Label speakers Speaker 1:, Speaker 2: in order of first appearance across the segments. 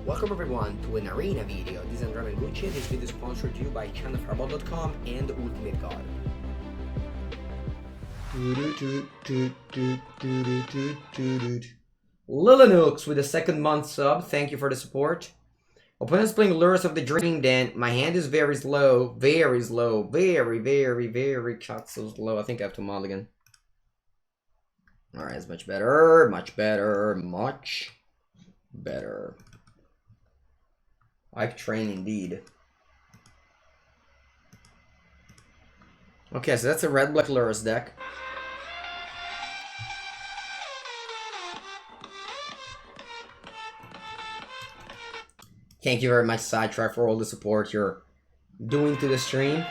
Speaker 1: Welcome everyone to an arena video. This is Andrea Mengucci. This video is sponsored to you by channelfireball.com and Ultimate God. Lilinux with a second month sub. Thank you for the support. Opponents playing Lures of the Dream Den. My hand is very slow. Very slow. Very cut so slow. I think I have to mulligan. Alright, it's much better. Much better. I've trained indeed. Okay, so that's a red-black Lurus deck. Thank you very much, Sidetrack, for all the support you're doing to the stream.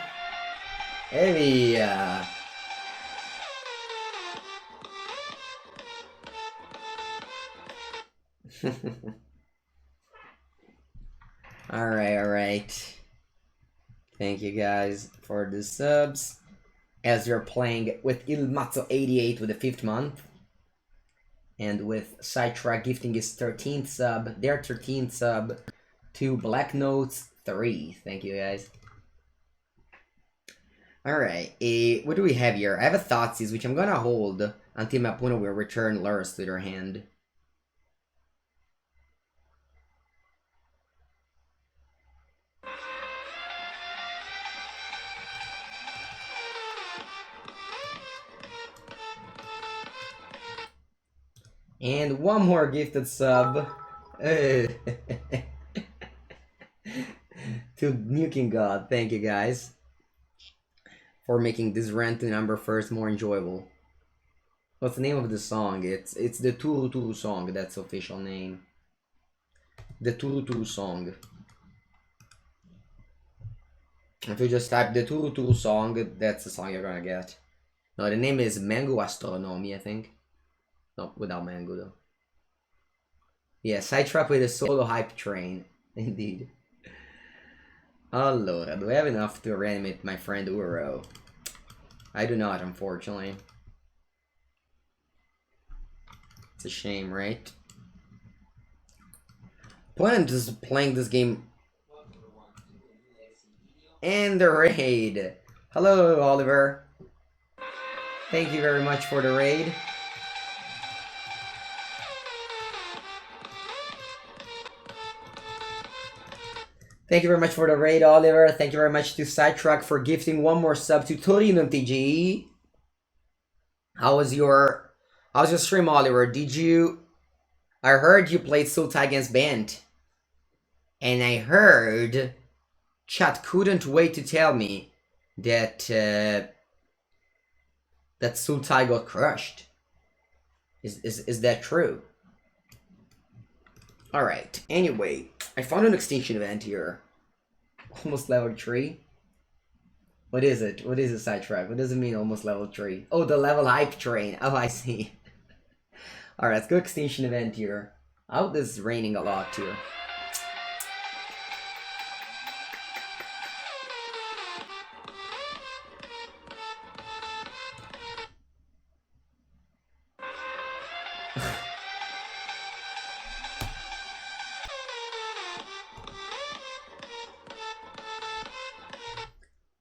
Speaker 1: Heavy. Alright. Thank you guys for the subs. As you're playing with Ilmazzo88 with the 5th month. And with Sidetrack gifting his 13th sub, their 13th sub to Black Notes 3. Thank you guys. Alright, what do we have here? I have a Thoughtseize, which I'm gonna hold until my opponent will return Lurus to their hand. And one more gifted sub to Nuking God. Thank you guys for making this random number first more enjoyable. What's the name of the song? It's the Turu Turu song. That's the official name. The Turu Turu song. If you just type the Turu Turu song, that's the song you're gonna get. No, the name is Mango Astronomy, I think. No, without Mango though. Yeah, Sidetrap with a solo hype train. Indeed. Allora, do I have enough to reanimate my friend Uro? I do not, unfortunately. It's a shame, right? Opponent is playing this game. And the raid. Hello, Oliver. Thank you very much for the raid. Thank you very much for the raid, Oliver. Thank you very much to Sidetrack for gifting one more sub to Torino TG. How was your stream, Oliver? I heard you played Sultai against Bent. And I heard chat couldn't wait to tell me that that Sultai got crushed. Is that true? Alright, anyway, I found an extinction event here. Almost level 3. What is it? What is a Sidetrack? What does it mean almost level 3? Oh, the level hype train. Oh, I see. Alright, let's go extinction event here. I hope this is raining a lot here.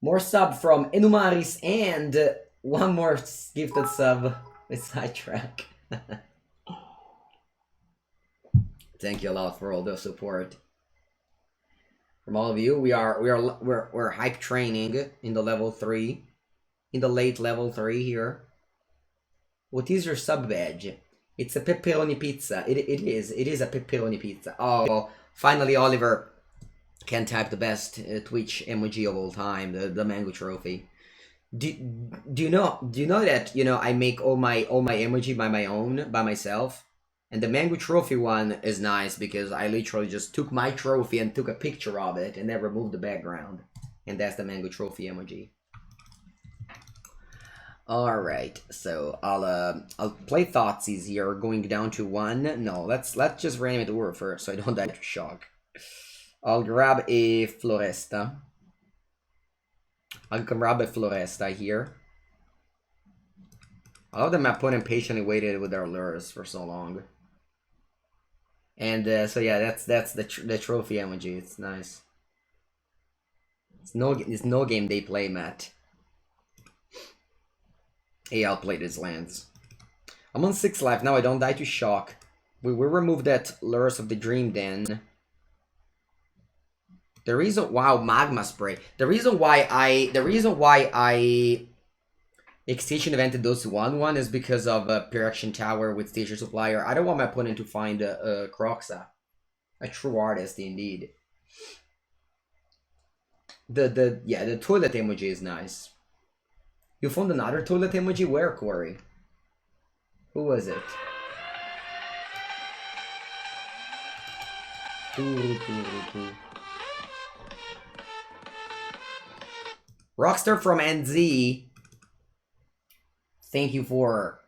Speaker 1: More sub from Enumaris and one more gifted sub with Sidetrack. Thank you a lot for all the support from all of you. We're hype training in the level 3, in the late level 3 here. What is your sub badge? It's a pepperoni pizza. It is a pepperoni pizza. Oh, finally Oliver can type the best Twitch emoji of all time, the mango trophy. Do you know that I make all my emoji by myself, and the mango trophy one is nice because I literally just took my trophy and took a picture of it and then removed the background, and that's the mango trophy emoji. All right, so I'll play Thoughtseize here, going down to 1. No, let's just reanimate the word first so I don't die to shock. I'll grab a Floresta. I'll grab a Floresta here. I love that my opponent patiently waited with their lures for so long. And so yeah, that's the trophy emoji. It's nice. It's no game they play, Matt. Hey, I'll play these lands. I'm on 6 life now. I don't die to shock. We will remove that Lures of the Dream Den. The reason, wow, Magma Spray. The reason why I Extinction Evented those 1/1 is because of a Pyrexian Tower with Station Supplier. I don't want my opponent to find a Croxa. A true artist, indeed. The toilet emoji is nice. You found another toilet emoji? Where, Corey? Who was it? Rockstar from NZ. Thank you for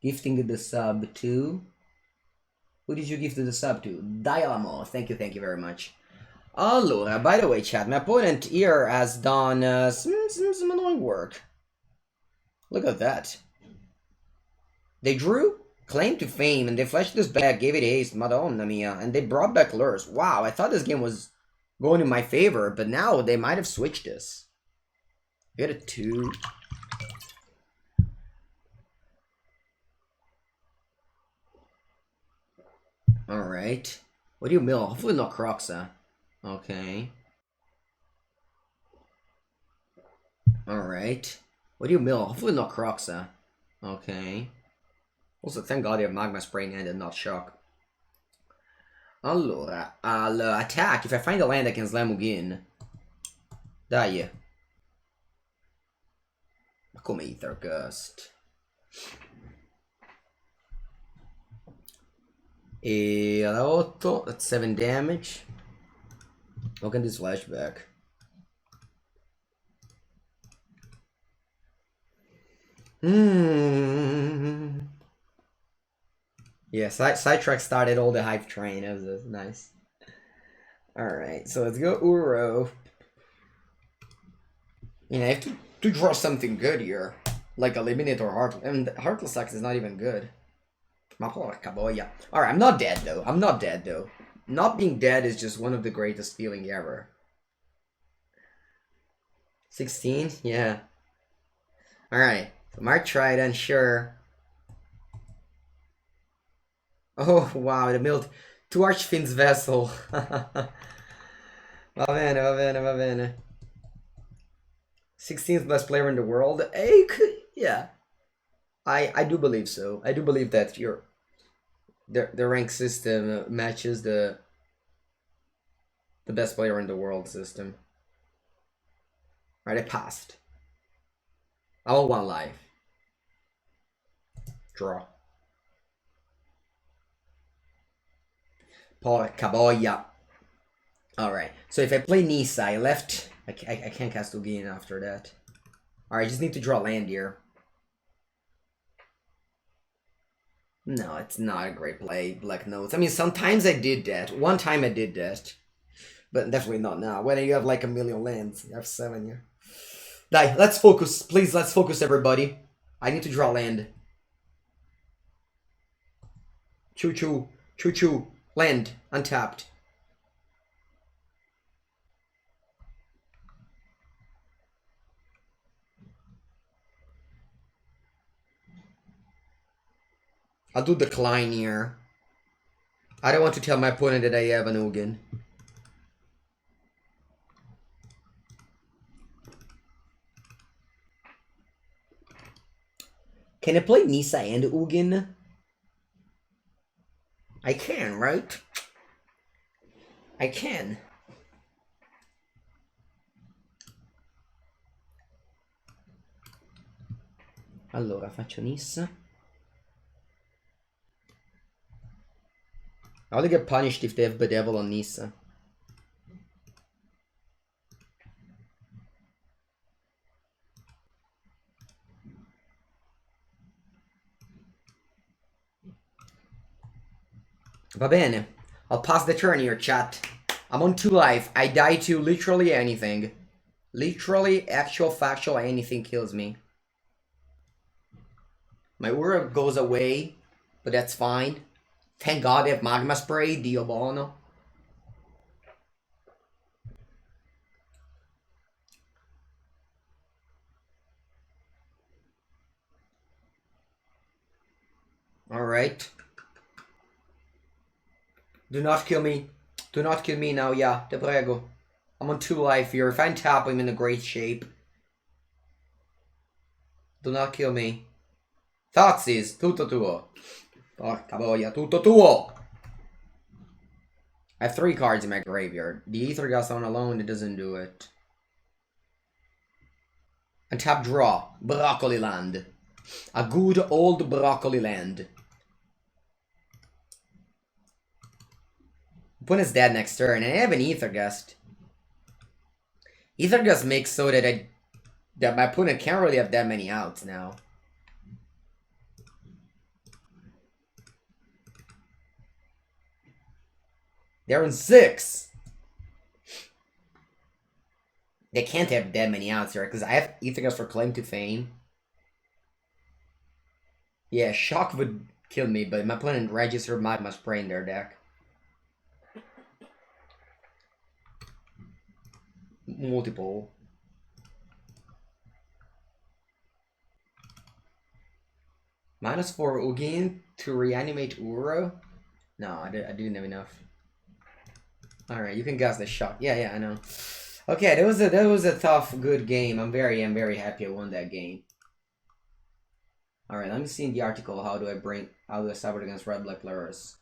Speaker 1: gifting the sub to. Who did you gift the sub to? Dialamo. Thank you very much. Allora, by the way, chat, my opponent here has done some annoying work. Look at that. They drew Claim to Fame, and they flashed this back, gave it haste, Madonna mia, and they brought back Lures. Wow, I thought this game was going in my favor, but now they might have switched this. Get a 2. Alright. What do you mill? Hopefully not Croxa. Okay. Alright. What do you mill? Hopefully not Croxa. Okay. Also, thank God you have Magma Spray and not Shock. Allora, I'll attack. If I find a land, I can slam Ugin. Dai. Ma come Ether Gust? E alla 8, that's 7 damage. Look at this flashback. Yeah, Sidetrack started all the hype train. That was nice. Alright, so let's go Uro. You know, I have to draw something good here. Like Eliminate or Heart. And Heartless Axe is not even good. Ma porca boia. Alright, I'm not dead though. Not being dead is just one of the greatest feeling ever. 16? Yeah. Alright. So Mark Trident, sure. Oh, wow, the milled 2 Archfiend's Vessel. Va bene. 16th best player in the world? Yeah. I do believe so. I do believe that the rank system matches the best player in the world system. Alright, I passed. I want 1 life. Draw. Porca boia. Alright, so if I play Nissa, I left... I can't cast Ugin after that. Alright, I just need to draw land here. No, it's not a great play, Black Notes. I mean, sometimes I did that. One time I did that. But definitely not now. When you have like a million lands. You have 7 here. Die, let's focus. Please, let's focus, everybody. I need to draw land. Choo-choo. Choo-choo. Land. Untapped. I'll do decline here. I don't want to tell my opponent that I have an Ugin. Can I play Nissa and Ugin? I can, right? I can. Allora, faccio Nissa. I only get punished if they have Bedevil on Nissa. Va bene. I'll pass the turn here, chat. I'm on 2 life. I die to literally anything. Literally, actual, factual, anything kills me. My aura goes away. but that's fine. Thank God they have Magma Spray, Dio Bono. Alright. Do not kill me. Do not kill me now, yeah. Te prego. I'm on 2 life here. If I tap, I'm in a great shape. Do not kill me. Thoughtseize, tutto tuo. Porca boia, tutto tuo! I have 3 cards in my graveyard. The Ether Gust on alone, it doesn't do it. And tap draw. Broccoli land. A good old broccoli land. Opponent's dead next turn, and I have an Ether Gust. Ether Gust makes so that my opponent can't really have that many outs now. They're in 6. They can't have that many outs here, because I have Ether Gust for Claim to Fame. Yeah, Shock would kill me, but my opponent registered Magma Spray in their deck. Multiple. -4 Ugin to reanimate Uro? No, I didn't have enough. Alright, you can guess the shot. Yeah, I know. Okay, that was a tough, good game. I'm very happy I won that game. Alright, let me see in the article how do I suffer against Red Black Lurrus.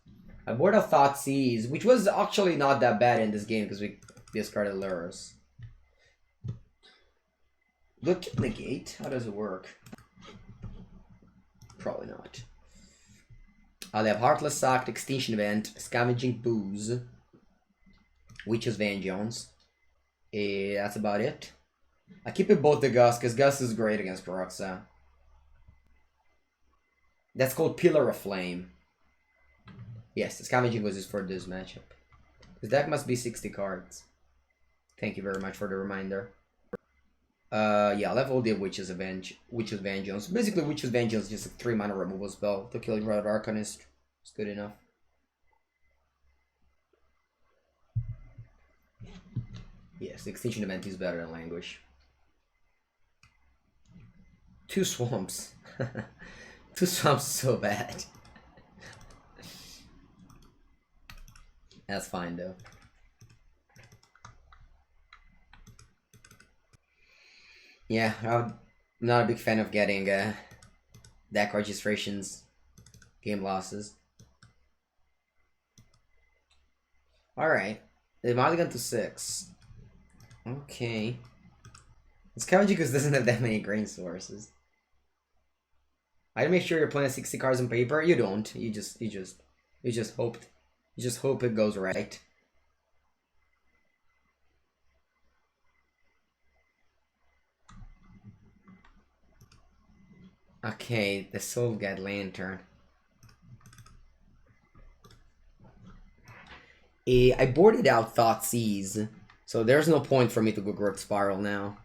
Speaker 1: I board a Thoughtseize, which was actually not that bad in this game because we discarded Lurrus. Look at negate. How does it work? Probably not. They have Heartless Sack, Extinction Event, Scavenging Booze, Witch's Vengeance. That's about it. I keep it both the Gus, because Gus is great against Karuxa. That's called Pillar of Flame. Yes, the Scavenging Booze is for this matchup. This deck must be 60 cards. Thank you very much for the reminder. Yeah, I'll have all the Witch's Vengeance. Basically, Witch's Vengeance is just a 3-mana removal spell to kill Red Arcanist. It's good enough. Yes, the Extinction Event is better than Languish. 2 Swamps. 2 Swamps so bad. That's fine, though. Yeah, I'm not a big fan of getting deck registrations, game losses. Alright, they've only gone to 6. Okay. Scavenging because doesn't have that many grain sources. I'd make sure you're playing 60 cards on paper. You don't. You just hope it goes right. Okay, the Soulgad Lantern. I boarded out Thoughtseize, so there's no point for me to go Growth Spiral now.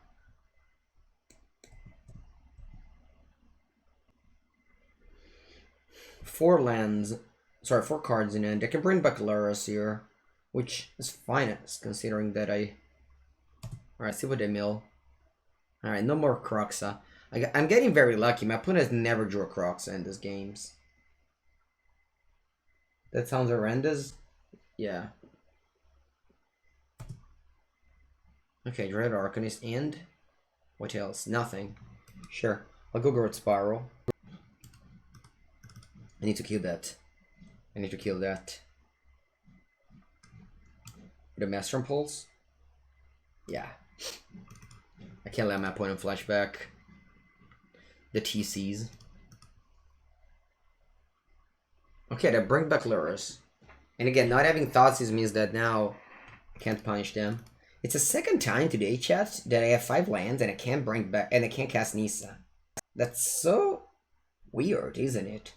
Speaker 1: Four cards in hand. I can bring back Lurrus here, which is fine considering that Alright, see what they mill. Alright, no more Kroxa. I'm getting very lucky. My opponent has never drew a Kroxa in these games. That sounds horrendous. Yeah. Okay, Dread Arcanist and... what else? Nothing. Sure. I'll go Growth Spiral. I need to kill that. The Master Impulse? Yeah. I can't let my opponent flashback the TCs. Okay, they bring back Lurrus. And again, not having Thoughtseize means that now I can't punish them. It's the second time today, chat, that I have 5 lands and I can't bring back and I can't cast Nissa. That's so weird, isn't it?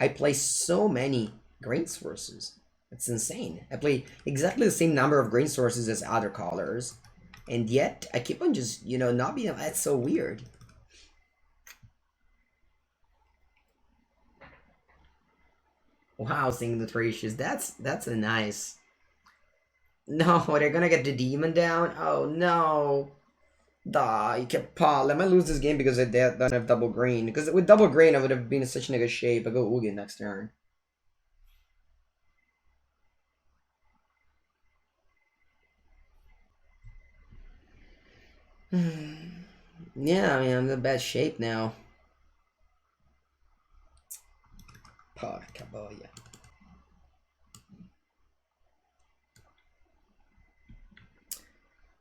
Speaker 1: I play so many grain sources. It's insane. I play exactly the same number of grain sources as other colors. And yet, I keep on just, not being... That's so weird. Wow, seeing the Tracious. That's a nice. No, they're gonna get the demon down. Oh no. You kept Paul. I might lose this game because I don't have double green. Because with double green, I would have been in such a nigga shape. I go Ugin next turn. Yeah, I mean, I'm in bad shape now. Porca boia.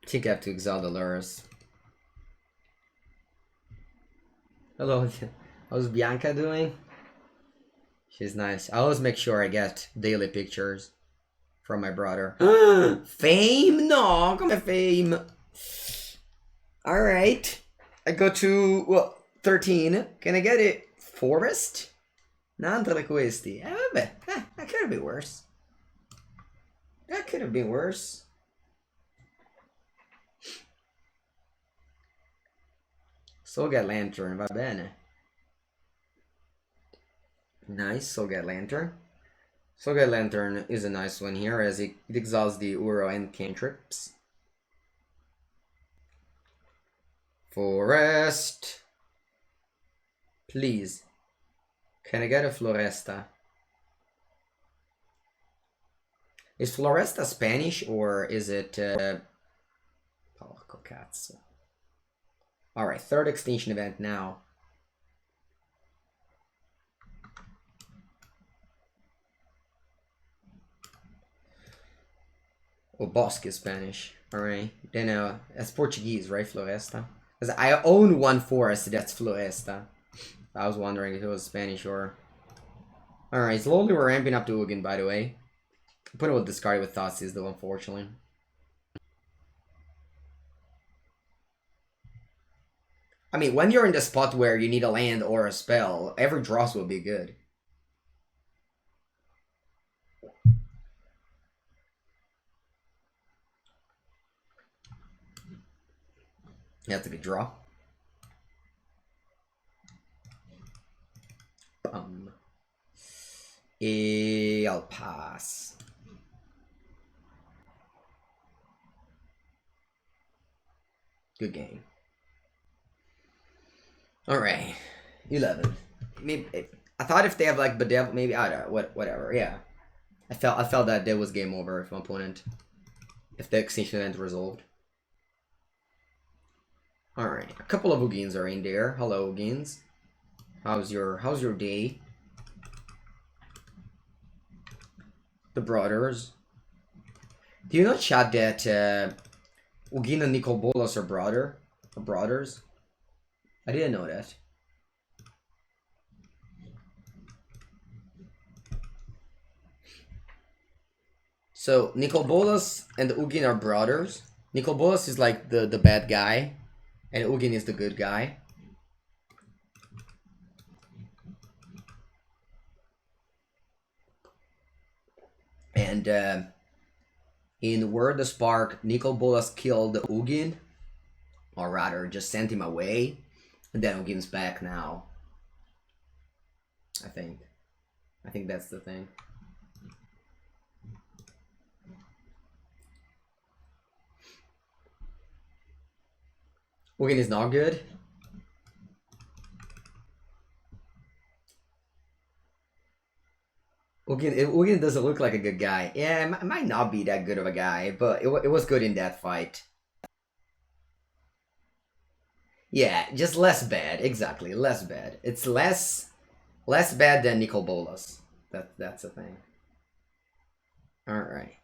Speaker 1: I think I have to exile the lures. Hello, how's Bianca doing? She's nice. I always make sure I get daily pictures from my brother. Fame? No, come on, Fame. Alright. I go to, well, 13. Can I get it? Forest? Non tra questi. Vabbè. That could have been worse. That could have been worse. Soul-Guide Lantern, va bene. Nice, Soul-Guide Lantern. Soul-Guide Lantern is a nice one here as it exiles the Uro and cantrips. Forest. Please. Can I get a Floresta? Is Floresta Spanish or is it... Porco cazzo. Alright, third extinction event now. Oh, Bosque is Spanish. Alright. Then that's Portuguese, right? Floresta. Because I own one forest that's Floresta. I was wondering if it was Spanish or... Alright, slowly we're ramping up to Ugin, by the way. Put it with discarded with Thoughtseize though, unfortunately. I mean, when you're in the spot where you need a land or a spell, every dross will be good. You have to be draw. I'll pass. Good game. Alright. 11. Maybe I thought if they have like Bedevil, maybe I don't know, whatever, yeah. I felt that there was game over if my opponent. If the extinction event resolved. Alright. A couple of Ugins are in there. Hello Ugins. How's your day? The brothers. Do you know, chat, that Ugin and Nicobolas are brothers? I didn't know that. So Nicobolas and Ugin are brothers. Nicobolas is like the bad guy, and Ugin is the good guy. And in Word the Spark, Nicobolas killed Ugin, or rather just sent him away, and then Ugin's back now. I think that's the thing. Ugin is not good. Ugin doesn't look like a good guy. Yeah, it might not be that good of a guy, but it was good in that fight. Yeah, just less bad. Exactly, less bad. It's less bad than Nicobolas. That's the thing. Alright.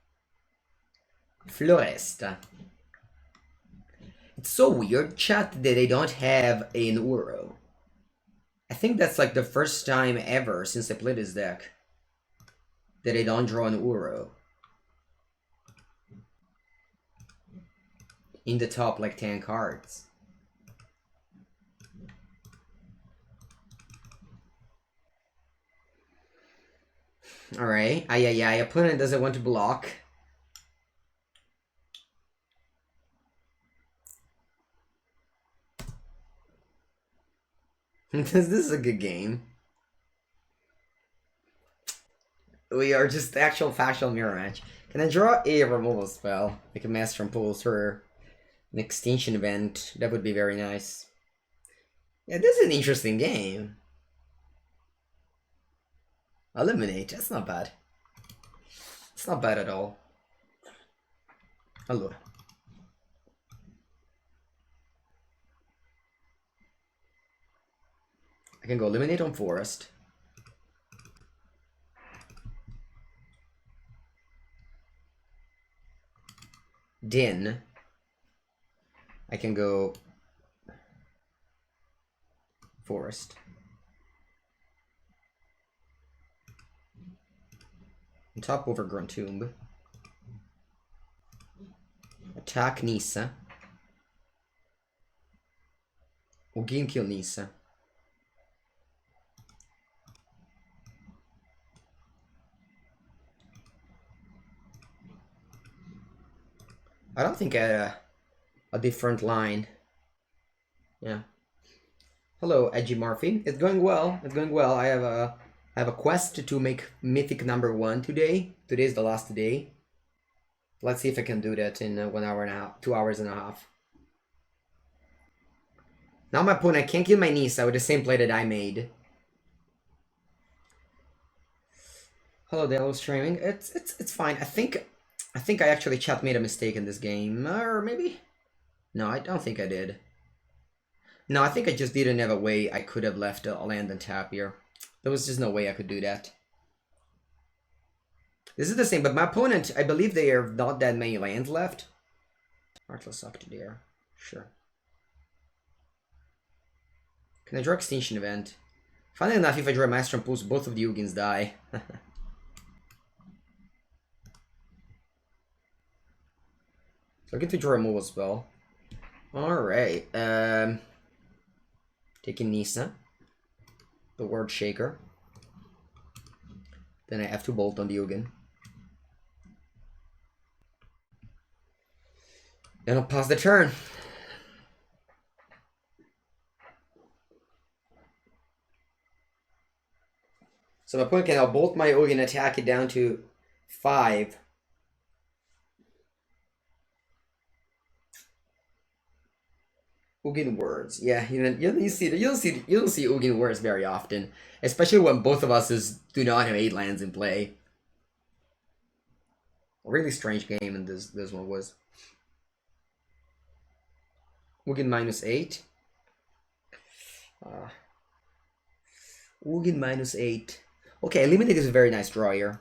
Speaker 1: Floresta. It's so weird, chat, that they don't have an Uro. I think that's like the first time ever since I played this deck that I don't draw an Uro. In the top like 10 cards. Alright, opponent doesn't want to block. This is a good game. We are just actual factual mirror match. Can I draw a removal spell? Like a Master Impulse for an extinction event? That would be very nice. Yeah, this is an interesting game. Eliminate, that's not bad. It's not bad at all. Allora. I can go eliminate on forest. Din. I can go forest. On top Overgrown Tomb. Attack Nissa. Ugin kill Nissa. I don't think I had a different line. Yeah. Hello, Edgy Murphy. It's going well. It's going well. I have a quest to make Mythic #1 today. Today's the last day. Let's see if I can do that in 1 hour and a half, 2 hours and a half. Now my opponent can't kill my Nissa with the same play that I made. Hello, Dale streaming. It's fine. I think I actually chat made a mistake in this game, or maybe. No, I don't think I did. No, I think I just didn't have a way I could have left a land and tap here. There was just no way I could do that. This is the same, but my opponent, I believe they have not that many lands left. Heartless up to there. Sure. Can I draw Extinction Event? Funny enough, if I draw Master Impulse, both of the Ugins die. Looking to draw a removal spell. Alright. Taking Nissa. The Word Shaker. Then I have to bolt on the Ugin. Then I'll pass the turn. So my opponent can now bolt my Ugin, attack it down to 5. Ugin words, yeah, you don't see Ugin words very often, especially when both of us do not have 8 lands in play. A really strange game, and this one was. Ugin -8. Ugin -8. Okay, eliminate is a very nice draw here.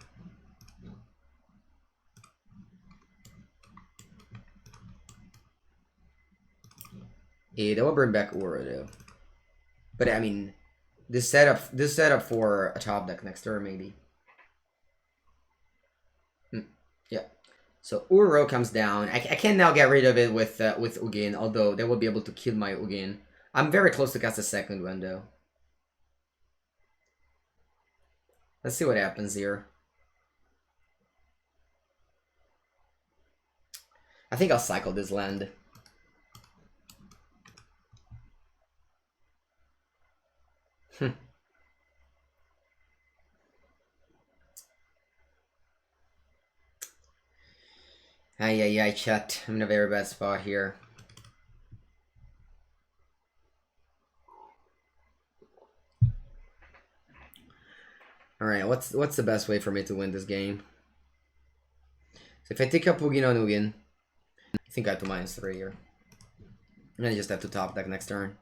Speaker 1: Yeah, that will bring back Aura though. But I mean, this setup for a top deck next turn maybe. Yeah. So Uro comes down. I can now get rid of it with Ugin, although they will be able to kill my Ugin. I'm very close to cast a second one though. Let's see what happens here. I think I'll cycle this land. Ay, chat. I'm in a very bad spot here. Alright, what's the best way for me to win this game? So if I take up Ugin on Ugin, I think I have to -3 here. And I just have to top deck next turn.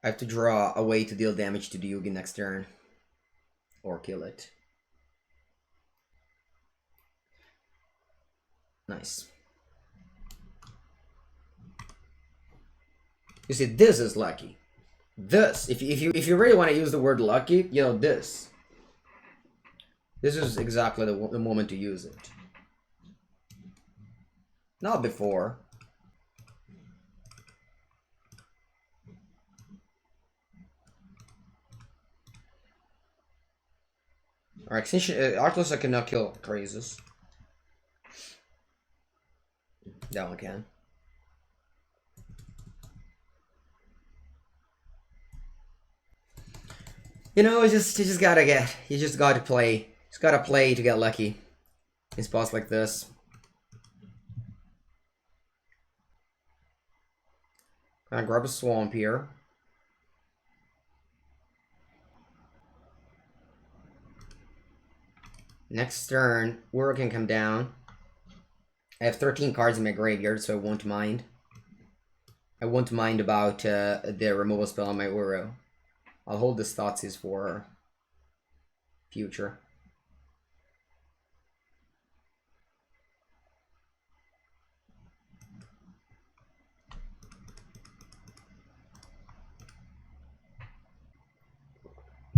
Speaker 1: I have to draw a way to deal damage to the Ugin next turn. Or kill it. Nice. You see, this is lucky. This, if you really want to use the word lucky, you know, this is exactly the moment to use it. Not before. Alright, Artless I cannot kill Crazes. That one can. You know, you just gotta play. Just gotta play to get lucky in spots like this. Gonna grab a swamp here. Next turn, Uro can come down. I have 13 cards in my graveyard, so I won't mind. I won't mind about the removal spell on my Uro. I'll hold the Thoughtseize for future.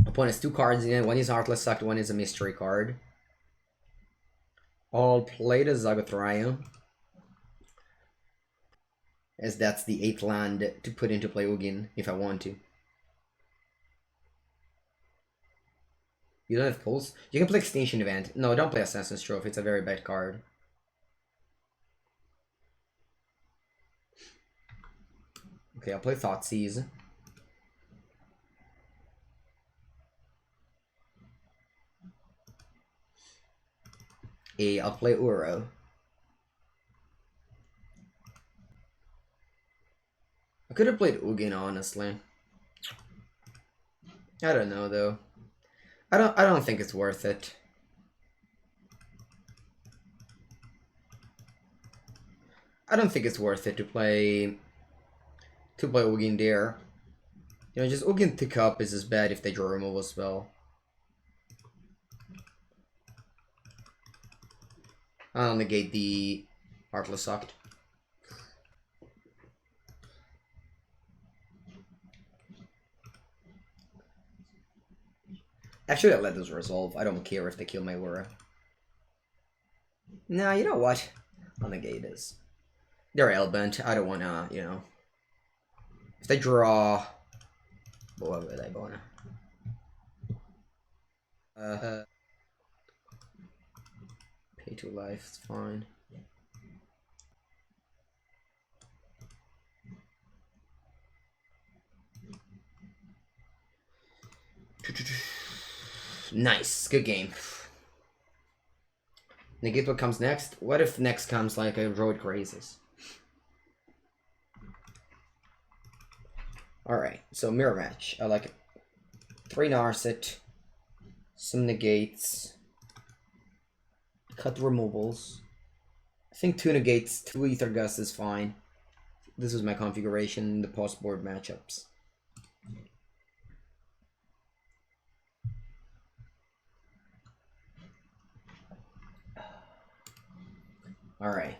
Speaker 1: Opponent has 2 cards in it. One is Heartless Sucked, one is a mystery card. I'll play the Zagothraia, as that's the 8th land to put into play Ugin if I want to. You don't have pulls? You can play Extinction Event. No, don't play Assassin's Trophy, it's a very bad card. Okay, I'll play Thoughtseize. I'll play Uro. I could have played Ugin, honestly. I don't know though. I don't think it's worth it. I don't think it's worth it to play Ugin there. You know, just Ugin pick up is as bad if they draw a removal spell. I'll negate the Heartless Sucked. Actually, I'll let this resolve. I don't care if they kill my Uro. Nah, you know what? I'll negate this. They're Hellbent. I don't wanna, you know. If they draw... What would I wanna? Pay 2 life, it's fine. Nice, good game. Negate what comes next. What if next comes like a Road Grazes? Alright, so mirror match. I like it. 3 Narset, some negates, cut removals. I think 2 negates, 2 Ether Gust is fine. This is my configuration in the post-board matchups. Alright.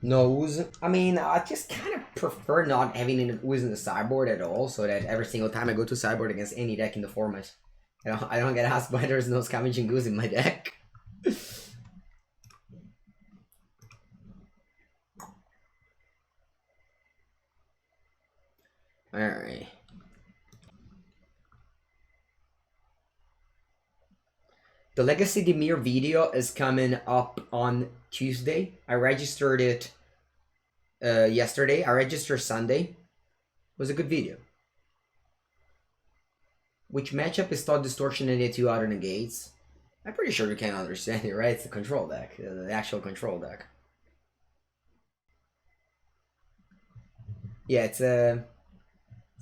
Speaker 1: Nose. I mean, I just kind of prefer not having an Ooze in the sideboard at all, so that every single time I go to sideboard against any deck in the format, I don't get asked why there's no Scavenging Goose in my deck. Alright. The Legacy Dimir video is coming up on Tuesday. I registered it yesterday. I registered Sunday. It was a good video. Which matchup is Thought Distortion and the 2 other negates? I'm pretty sure you can understand it, right? It's the control deck. The actual control deck. Yeah, it's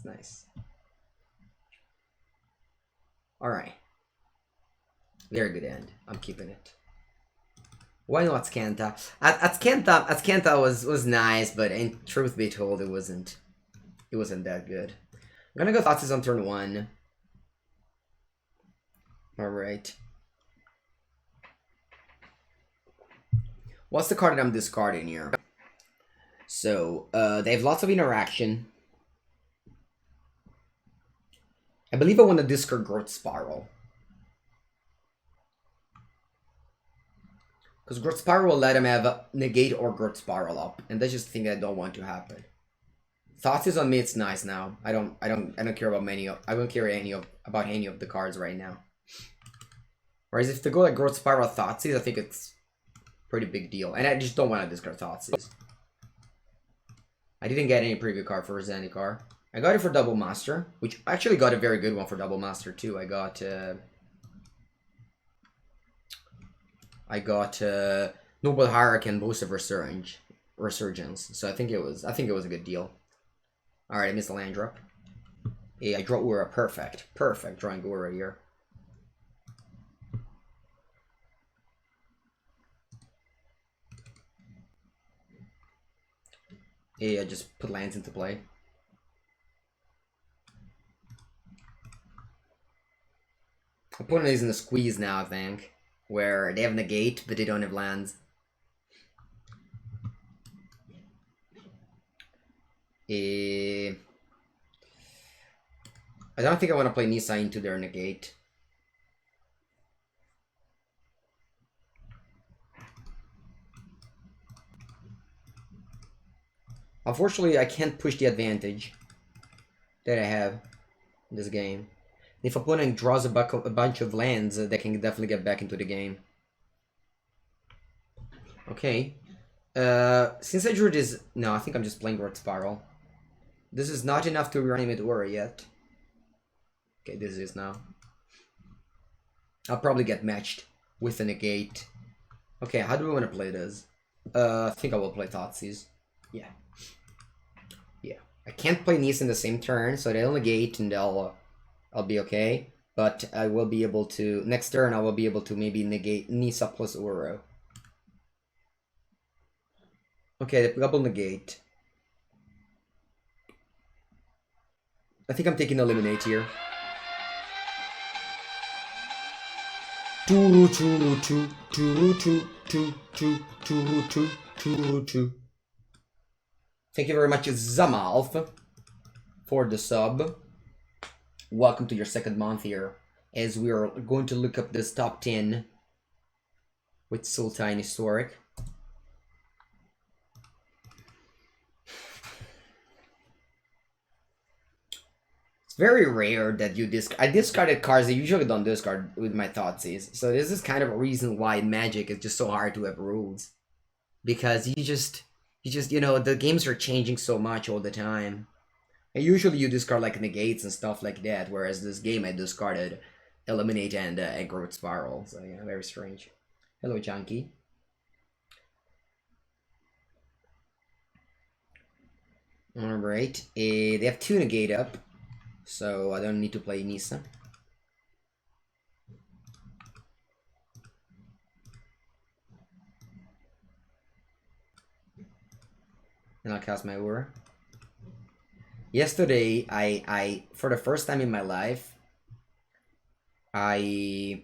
Speaker 1: nice. Alright. Very good end. I'm keeping it. Why not Skanta? Skanta was nice, but in truth be told, it wasn't that good. I'm gonna go Thoughtseize on turn 1. Alright. What's the card that I'm discarding here? So, they have lots of interaction. I believe I want to discard Growth Spiral. Because Growth Spiral will let him have Negate or Growth Spiral up, and that's just the thing that I don't want to happen. Thoughtseize on me, it's nice now. I don't care about about any of the cards right now. Whereas if they go like Growth Spiral Thoughtseize, I think it's pretty big deal. And I just don't want to discard Thoughtseize. I didn't get any preview card for Zendikar. I got it for Double Master, which I actually got a very good one for Double Master too. I got Noble Hierarchy and Boost of Resurgence. So I think it was a good deal. Alright, I missed the land drop. Yeah, I draw Ura. Perfect. Perfect drawing Ura here. Yeah, I just put lands into play. Opponent is in a squeeze now, I think, where they have negate, but they don't have lands. I don't think I want to play Nissa into their negate. Unfortunately, I can't push the advantage that I have in this game. If opponent draws a bunch of lands, they can definitely get back into the game. Okay. Since I drew this... No, I think I'm just playing Growth Spiral. This is not enough to reanimate Ura yet. Okay, this is now. I'll probably get matched with a negate. Okay, how do we want to play this? I think I will play Thoughtseize. Yeah. Yeah. I can't play Nissa in the same turn, so they'll negate and I'll be okay. But I will be able to... Next turn, I will be able to maybe negate Nissa plus Uro. Okay, the double negate. I think I'm taking Eliminate here. Thank you very much, Zamalf, for the sub. Welcome to your second month here, as we are going to look up this top 10 with Sultai and Historic. It's very rare that you I discarded cards I usually don't discard with my Thoughtseize. So this is kind of a reason why in Magic it's just so hard to have rules. Because you just, you know, the games are changing so much all the time. And usually you discard like negates and stuff like that, whereas this game I discarded Eliminate and Growth Spiral. So yeah, very strange. Hello, Junkie. Alright, they have 2 negate up, so I don't need to play Nissa. And I'll cast my Ura. Yesterday, I for the first time in my life, I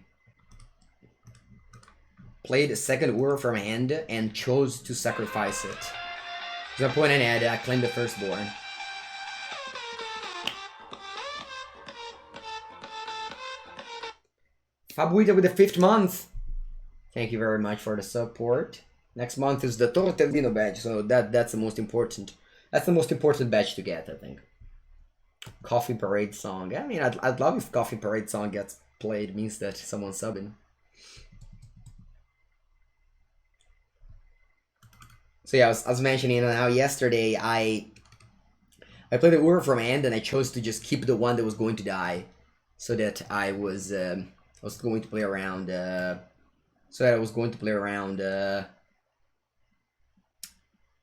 Speaker 1: played a second Ura from hand and chose to sacrifice it. So I point and add, I claimed the firstborn. Fabuita with the 5th month. Thank you very much for the support. Next month is the Tortellino badge, so that's the most important. That's the most important badge to get, I think. Coffee Parade song. I mean, I'd love if Coffee Parade song gets played. It means that someone's subbing. So yeah, I was mentioning how yesterday I played the Ura from hand and I chose to just keep the one that was going to die, so that I was going to play around.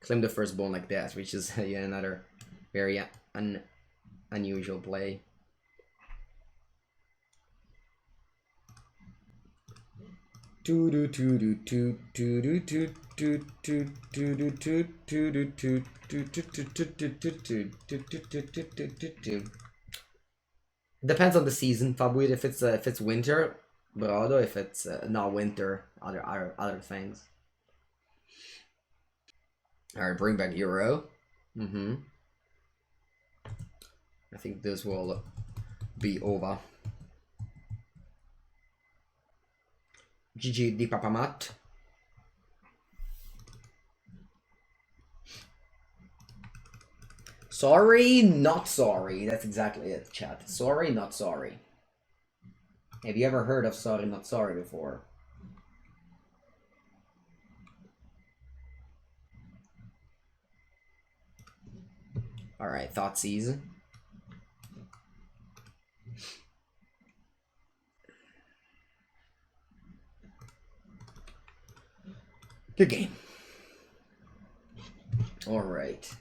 Speaker 1: Claim the firstborn like that, which is yeah, another very unusual play. Depends on the season. Probably if it's winter, Brado. If it's not winter, other things. Alright, bring back Euro. I think this will be over. GG di Papamat. Sorry, not sorry. That's exactly it, chat. Sorry, not sorry. Have you ever heard of Sorry Not Sorry before? Alright, Thoughtseize. Good game. Alright.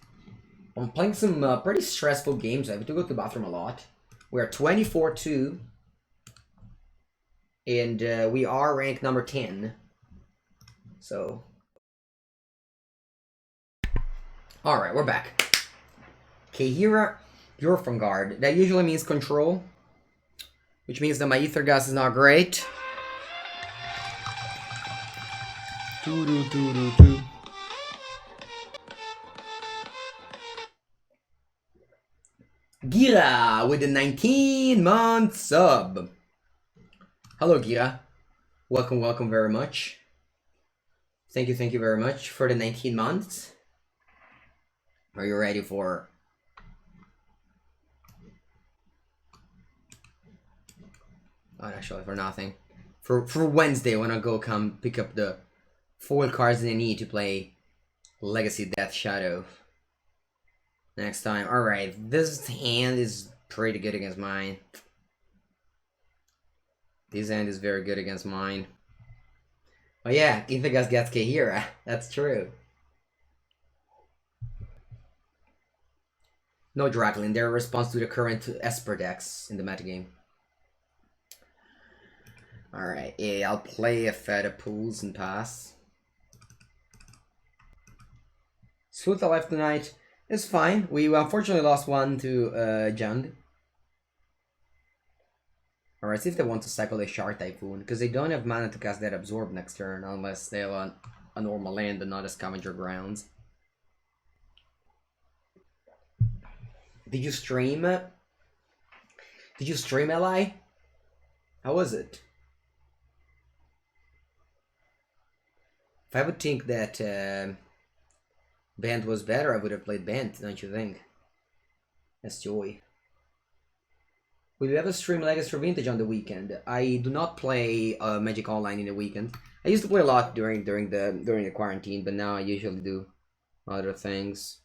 Speaker 1: I'm playing some pretty stressful games. I have to go to the bathroom a lot. We're 24-2. And we are ranked number 10. So. Alright, we're back. Kehira, you're from guard. That usually means control. Which means that my ether gas is not great. Gira with the 19-month sub. Hello, Gira. Welcome very much. Thank you very much for the 19 months. Are you ready for... Oh, actually, for nothing. For Wednesday, when I go come pick up the foil cards that I need to play Legacy Death Shadow. Next time. Alright, this hand is pretty good against mine. This hand is very good against mine. Oh yeah, Ithagas gets Kehira. That's true. No Draglin, their response to the current Esper decks in the metagame. Alright, yeah, I'll play a Feta Pools and pass. Sultai left tonight. It's fine. We unfortunately lost one to Jund. Alright, see if they want to cycle a Shard Typhoon, because they don't have mana to cast that Absorb next turn unless they have a normal land and not a Scavenger Grounds. Did you stream it? Did you stream LI? How was it? If I would think that Band was better, I would have played Band, don't you think? That's joy. Will you ever stream Legacy for Vintage on the weekend? I do not play Magic Online in the weekend. I used to play a lot during the quarantine, but now I usually do other things.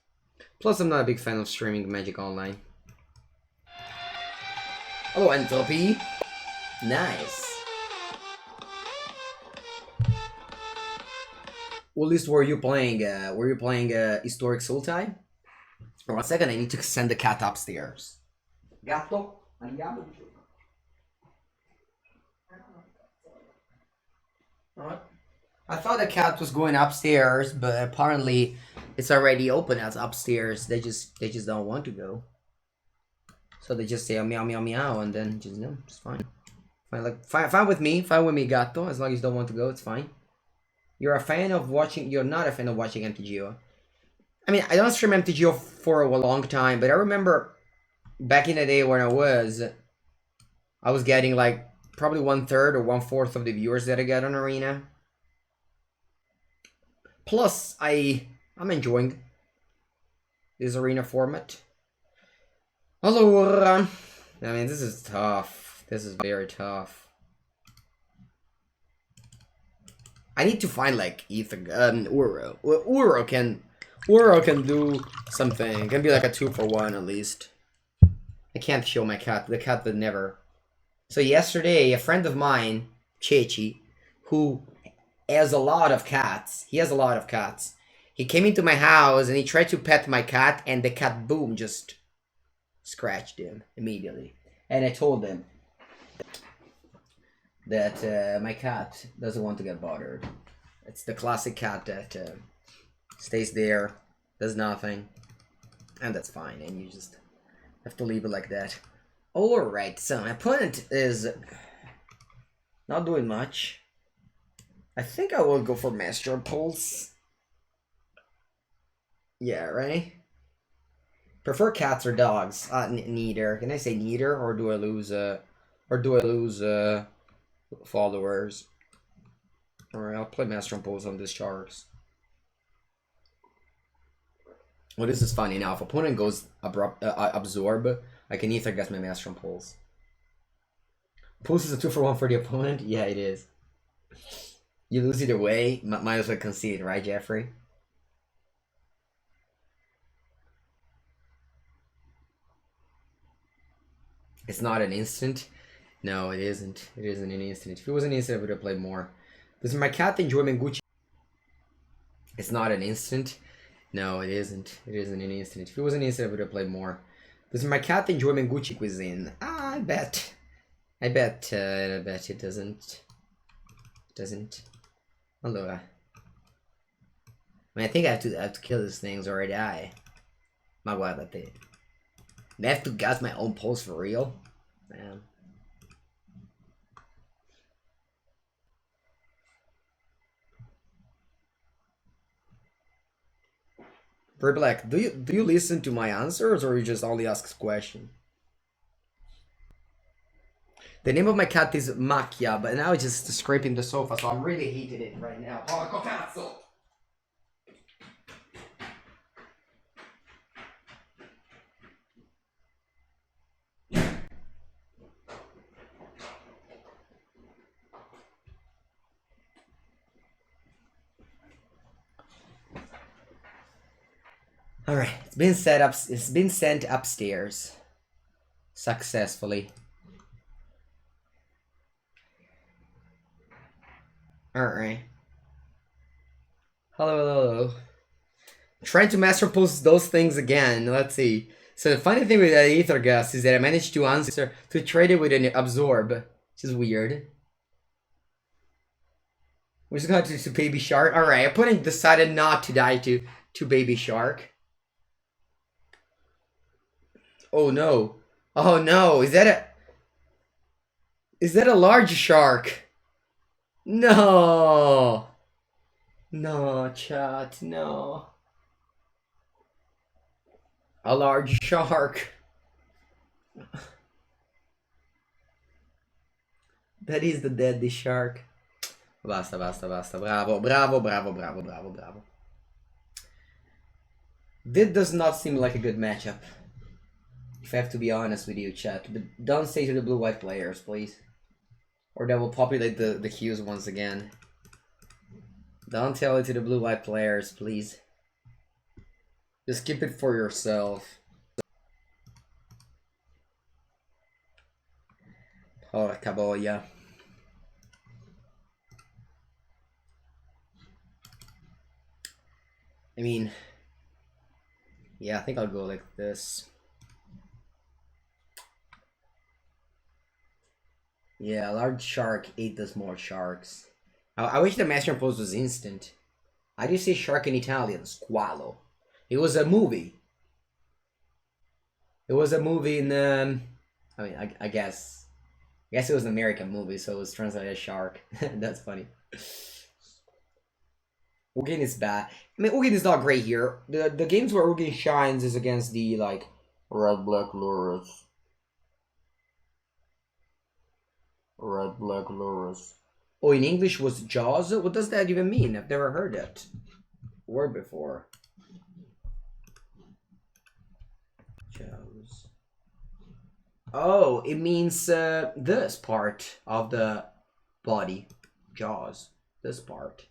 Speaker 1: Plus, I'm not a big fan of streaming Magic Online. Hello, Entropy. Nice. What list were you playing? Historic Sultai? For 1 second, I need to send the cat upstairs. Gatto? Andiamo. I thought the cat was going upstairs, but apparently it's already open as upstairs. They just don't want to go. So they just say meow meow meow and then just no, it's fine. Fine with me, Gatto. As long as you don't want to go, it's fine. You're not a fan of watching MTGO. I mean, I don't stream MTGO for a long time, but I remember back in the day when I was getting like probably 1/3 or 1/4 of the viewers that I get on Arena. Plus, I'm enjoying this Arena format. Hello, I mean, this is tough. This is very tough. I need to find like Uro. Uro can do something. It can be like a 2-for-1 at least. I can't show my cat. The cat would never. So yesterday, a friend of mine, Chechi, who has a lot of cats. He has a lot of cats. He came into my house and he tried to pet my cat, and the cat, boom, just scratched him immediately. And I told him that my cat doesn't want to get bothered. It's the classic cat that stays there, does nothing, and that's fine, and you just have to leave it like that. Alright, so my opponent is not doing much. I think I will go for Master Pulse. Yeah, right? Prefer cats or dogs? Neither. Can I say neither, or do I lose followers? Alright, I'll play Master Pulse on this Sharks. Well, this is funny now. If opponent goes Absorb, I can either guess my Master Pulse. Pulse is a 2-for-1 for the opponent? Yeah, it is. You lose either way, might as well concede, right, Jeffrey? It's not an instant. No, it isn't. It isn't an instant. If it was an instant, I would have played more. Does my cat enjoy Mengucci? It's not an instant. No, it isn't. It isn't an instant. If it was an instant, I would have played more. Does my cat enjoy Mengucci cuisine? I bet. I bet it doesn't. It doesn't. Allora. I mean, I think I have to kill these things or I die. Ma guarda te. I have to gas my own pulse for real? Man. Very Black, do you listen to my answers or you just only ask questions? The name of my cat is Macchia, but now it's just scraping the sofa, so I'm really heated it right now. Porco cazzo! All right, it's been set up. It's been sent upstairs successfully. All right. Hello, hello, hello. Trying to master post those things again. Let's see. So the funny thing with that ether gas is that I managed to answer to trade it with an absorb, which is weird. We're just going to baby shark. All right, opponent decided not to die to baby shark. Oh no! Oh no! Is that a large shark? No! No, chat, no. A large shark. That is the deadly shark. Basta, basta, basta. Bravo, bravo, bravo, bravo, bravo, bravo. This does not seem like a good matchup. If I have to be honest with you, chat. But don't say to the blue-white players, please. Or that will populate the queues once again. Don't tell it to the blue-white players, please. Just keep it for yourself. Porca boia. I mean... Yeah, I think I'll go like this. Yeah, a large shark ate the small sharks. I wish the master pose was instant. How do you say shark in Italian? Squalo. It was a movie. It was a movie in, I mean, I guess it was an American movie, so it was translated as shark. That's funny. Ugin is bad. I mean, Ugin is not great here. The games where Ugin shines is against the, like, red, black lures. Red, black lures. Oh, in English was Jaws? What does that even mean? I've never heard that word before. Jaws. Oh, it means this part of the body. Jaws. This part.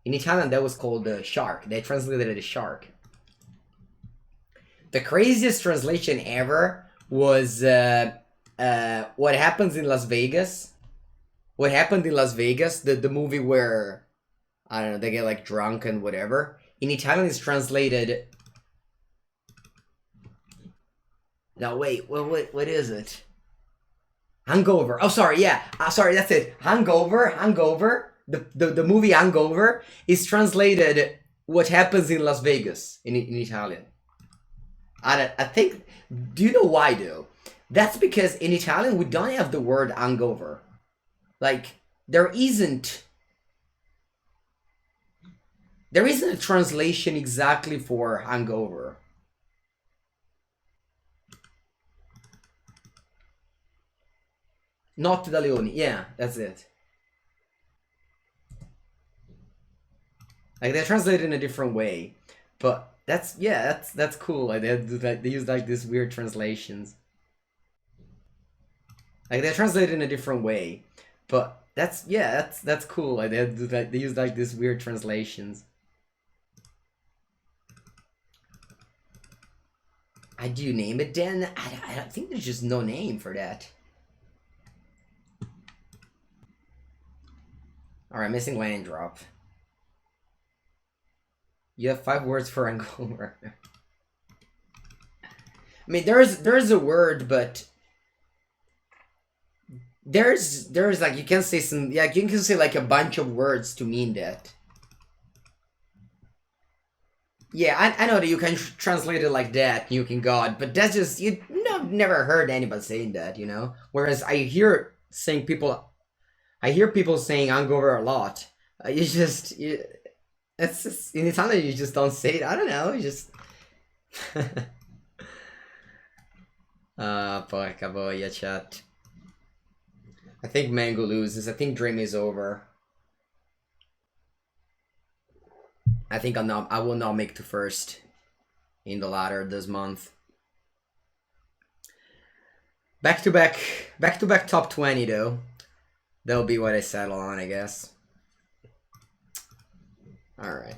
Speaker 1: In Italian, that was called shark. They translated it as shark. The craziest translation ever was what happens in Las Vegas. What happened in Las Vegas, the movie where, I don't know, they get like drunk and whatever. In Italian, it's translated. No, wait, what is it? Hangover. Oh, sorry, yeah. Sorry, that's it. Hangover. The movie Hangover is translated what happens in Las Vegas in Italian. I think, do you know why though? That's because in Italian we don't have the word hangover. Like, there isn't a translation exactly for hangover. Not da Leone, yeah, that's it. Like, they translate it in a different way, but that's cool. Like they use like these weird translations. Like they translate it in a different way, but that's that's cool. Like they use like these weird translations. How do you name it then? I don't think there's just no name for that. Alright, missing land drop. You have 5 words for Angola. I mean, there's a word, but there's like you can say some, yeah, you can say like a bunch of words to mean that. Yeah, I know that you can translate it like that, you can God, but that's just, you know, never heard anybody saying that, you know? Whereas I hear people saying Angover a lot. It's just, in Italian you just don't say it. I don't know, you just... Porca boia, chat. I think Mango loses. I think Dream is over. I think I will not make to first in the ladder this month. Back to back top 20 though. That'll be what I settle on, I guess. Alright.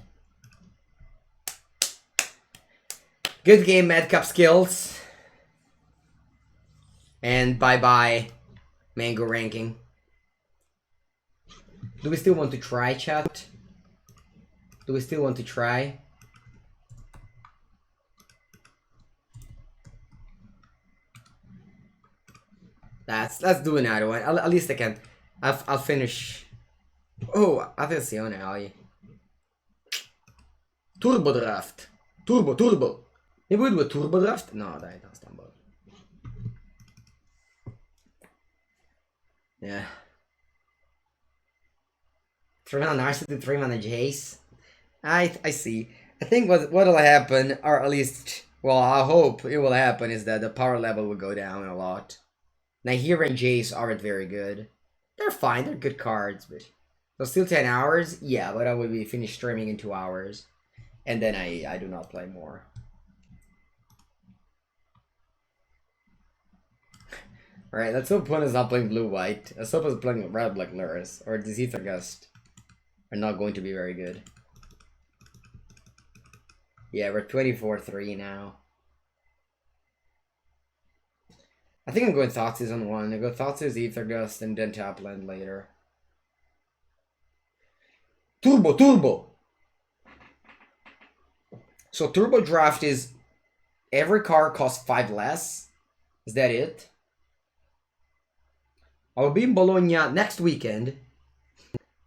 Speaker 1: Good game, Madcap skills. And bye-bye, Mango ranking. Do we still want to try, chat? Do we still want to try? Let's do another one. At least I can. I'll finish. Oh, attenzione, AI. Turbo draft. Turbo. E vuoi 2 turbo draft? No, dai, non sta buono. Yeah. 3 mana Narset, 3 mana Jace. I see. I think what'll happen, or at least, well, I hope it will happen, is that the power level will go down a lot. Nahir and Jace aren't very good. They're fine, they're good cards, but... So still 10 hours? Yeah, but I will be finished streaming in 2 hours. And then I do not play more. Alright, let's hope one is not playing blue-white. Let's hope it's playing red-black Luris, or this Ether Gust are not going to be very good. Yeah, we're 24-3 now. I think I'm going Thoughtseize on 1. I go Thoughtseize, Ether Gust, and then Tapland later. Turbo! So Turbo Draft is every card costs 5 less. Is that it? I will be in Bologna next weekend.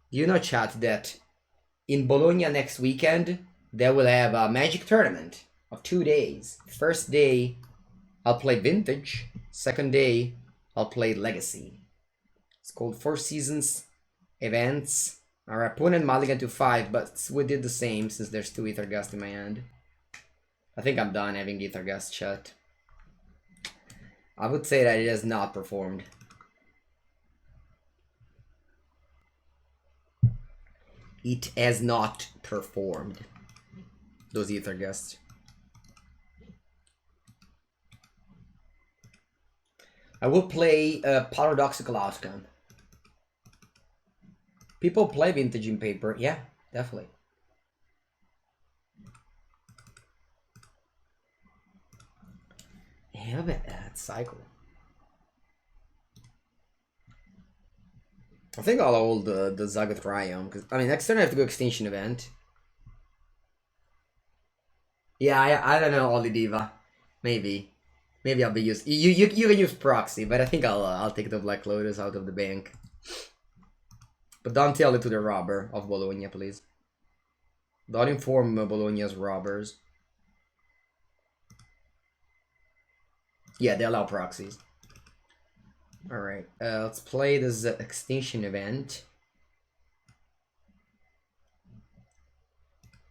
Speaker 1: Do you know, chat, that in Bologna next weekend, they will have a Magic tournament of 2 days. First day, I'll play Vintage. Second day, I'll play Legacy. It's called 4 Seasons Events. Our opponent mulligan to 5, but we did the same since there's 2 Ether Gust in my hand. I think I'm done having Ether Gust, chat. I would say that it has not performed. It has not performed. Those Ether Gusts. I will play a Paradoxical Outcome. People play Vintage in paper. Yeah, definitely. Yeah, but that's cycle. I think I'll hold the Zagat Rhyme, because I mean next turn I have to go Extinction Event. Yeah, I don't know, Oli Diva. Maybe I'll be used. You can use Proxy, but I think I'll take the Black Lotus out of the bank. But don't tell it to the robber of Bologna, please. Don't inform Bologna's robbers. Yeah, they allow proxies. Alright, let's play this Extinction Event.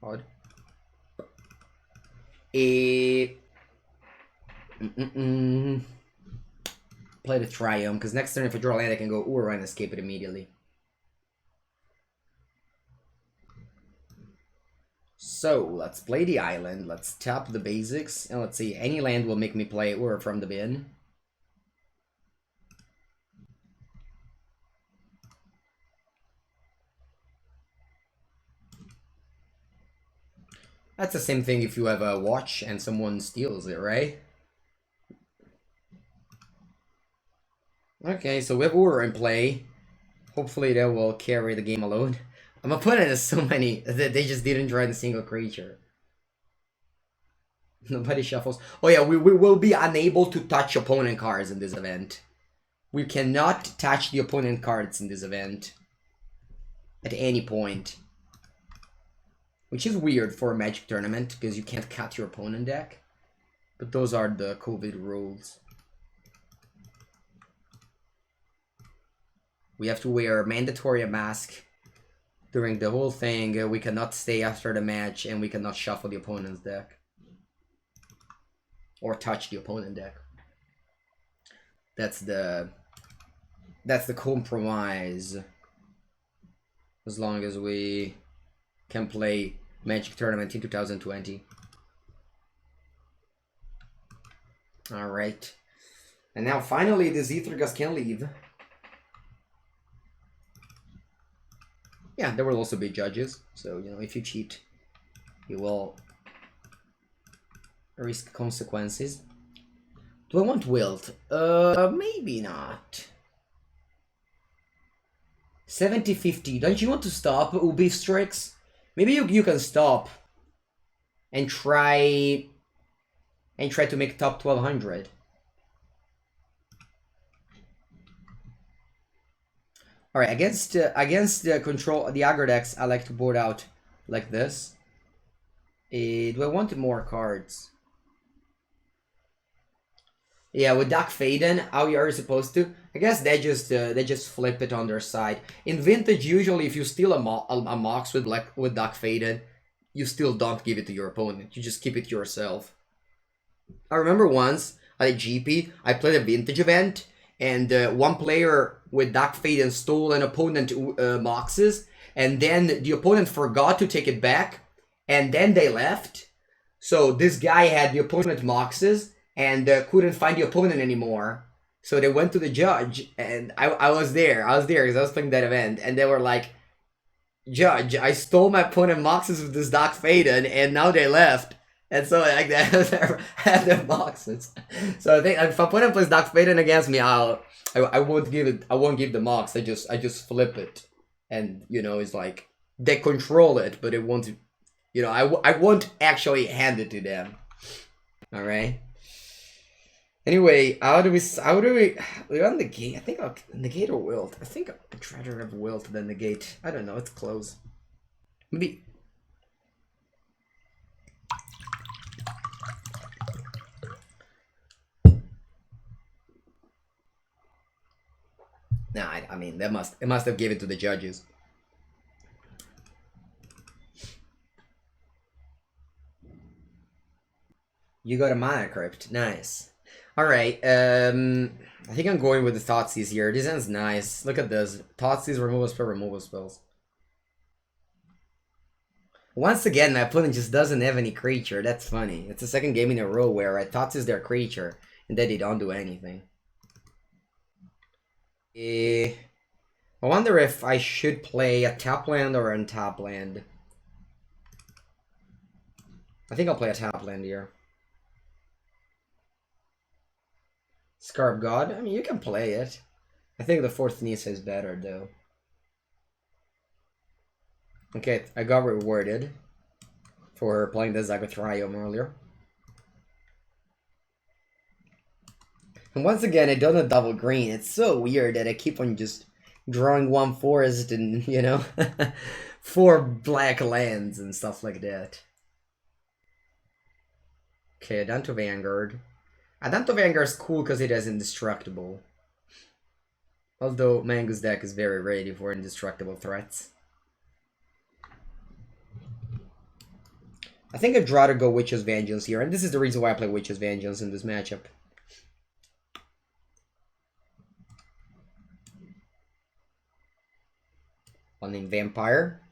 Speaker 1: Odd. Play the Triumph, because next turn if I draw land I can go Ura and escape it immediately. So, let's play the island, let's tap the basics, and let's see, any land will make me play Ura from the bin. That's the same thing if you have a watch and someone steals it, right? Okay, so we have order in play. Hopefully that will carry the game alone. I'm opponent has so many that they just didn't draw a single creature. Nobody shuffles. Oh yeah, we will be unable to touch opponent cards in this event. We cannot touch the opponent cards in this event. At any point. Which is weird for a Magic tournament, because you can't cut your opponent deck. But those are the COVID rules. We have to wear a mandatory mask during the whole thing. We cannot stay after the match, and we cannot shuffle the opponent's deck. Or touch the opponent deck. That's the compromise. As long as we can play Magic Tournament in 2020. Alright. And now finally the Zithragas can leave. Yeah, there will also be judges. So, you know, if you cheat, you will risk consequences. Do I want Wilt? Maybe not. 70-50. Don't you want to stop Ubi Strix? Maybe you can stop and try to make top 1200. All right, against the control the aggro decks, I like to board out like this. Do I want more cards? Yeah, with Dark Faden, how you are supposed to? I guess they just flip it on their side. In Vintage, usually if you steal a Mox with Dark Faden, you still don't give it to your opponent. You just keep it to yourself. I remember once at a GP, I played a Vintage event, and one player with Dark Faden stole an opponent Moxes, and then the opponent forgot to take it back, and then they left. So this guy had the opponent Moxes, and couldn't find the opponent anymore. So they went to the judge, and I was there. I was there because I was playing that event, and they were like, "Judge, I stole my opponent Moxes with this Dark Faden, and now they left." And so like they had their Moxes. So I think if opponent plays Dark Faden against me, I won't give it. I won't give the Mox. I just flip it, and you know it's like they control it, but it won't. You know I won't actually hand it to them. All right. Anyway, how do we we're on the gate? I think I'll negate or wilt. I think I'd rather have wilt than negate. I don't know, it's close. Maybe. Nah, I mean it must have given to the judges. You got a mana crypt, nice. Alright, I think I'm going with the Thoughtseize here. This ends nice. Look at this. Thoughtseize, removal spells. Once again, my opponent just doesn't have any creature. That's funny. It's the second game in a row where I Thoughtseize their creature, and then they don't do anything. I wonder if I should play a tap land or an untap land. I think I'll play a tap land here. Scarab God? I mean, you can play it. I think the fourth Nisa is better, though. Okay, I got rewarded for playing the Zagathrium earlier. And once again, I don't have double green. It's so weird that I keep on just drawing one forest and, you know, 4 black lands and stuff like that. Okay, down to Vanguard. Adanto Vanguard is cool because it has Indestructible. Although Mango's deck is very ready for Indestructible threats. I think I'd rather go Witch's Vengeance here, and this is the reason why I play Witch's Vengeance in this matchup. One in Vampire.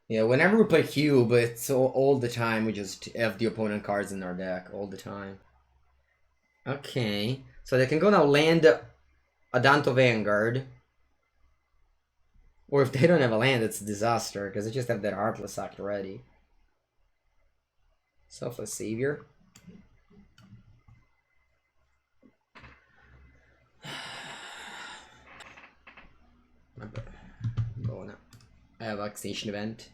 Speaker 1: Yeah, whenever we play Cube, it's all the time we just have the opponent cards in our deck, all the time. Okay, so they can go now land Adanto Vanguard. Or if they don't have a land, it's a disaster, because they just have that Heartless Act ready. Selfless Savior. Going up. I have Vaccination Event.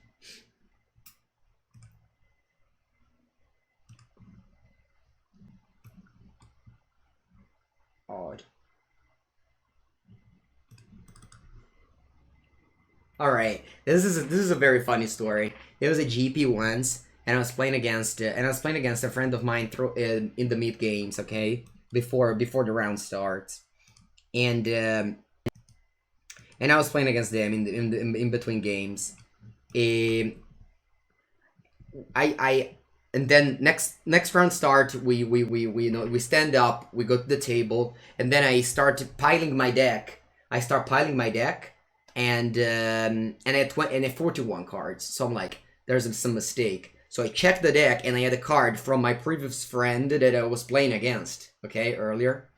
Speaker 1: Odd. Alright, this is a very funny story. There was a GP once, and I was playing against a friend of mine in the mid games, okay? Before the round starts. And I was playing against them in between games. And then next round start, we stand up, we go to the table, and then I start piling my deck. And I had 41 cards. So I'm like, there's some mistake. So I checked the deck, and I had a card from my previous friend that I was playing against, okay, earlier.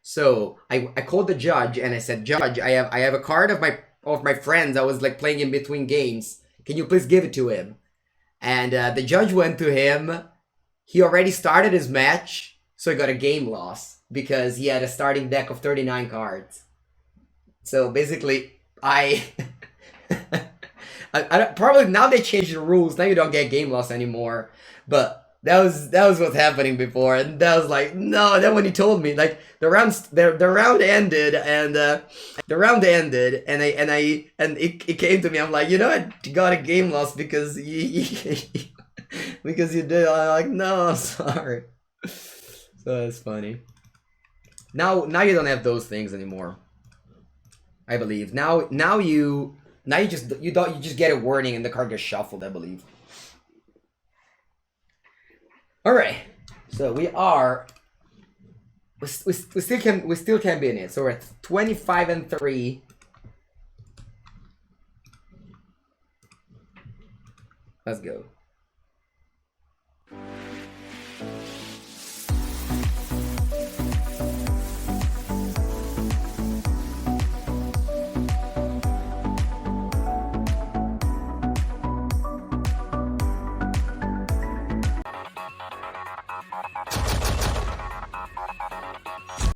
Speaker 1: So I called the judge, and I said, Judge, I have a card of my friends I was like playing in between games. Can you please give it to him? And the judge went to him. He already started his match, so he got a game loss because he had a starting deck of 39 cards. So basically, I probably now they changed the rules. Now you don't get game loss anymore. But that was what's happening before, and that was like, no. Then when he told me, like, the round ended, and it came to me. I'm like, you know, I got a game loss because because you did. I'm like, no, sorry. So it's funny. Now you don't have those things anymore. I believe now you just get a warning and the card gets shuffled. I believe. All right, so we still can be in it. So we're at 25-3. Let's go.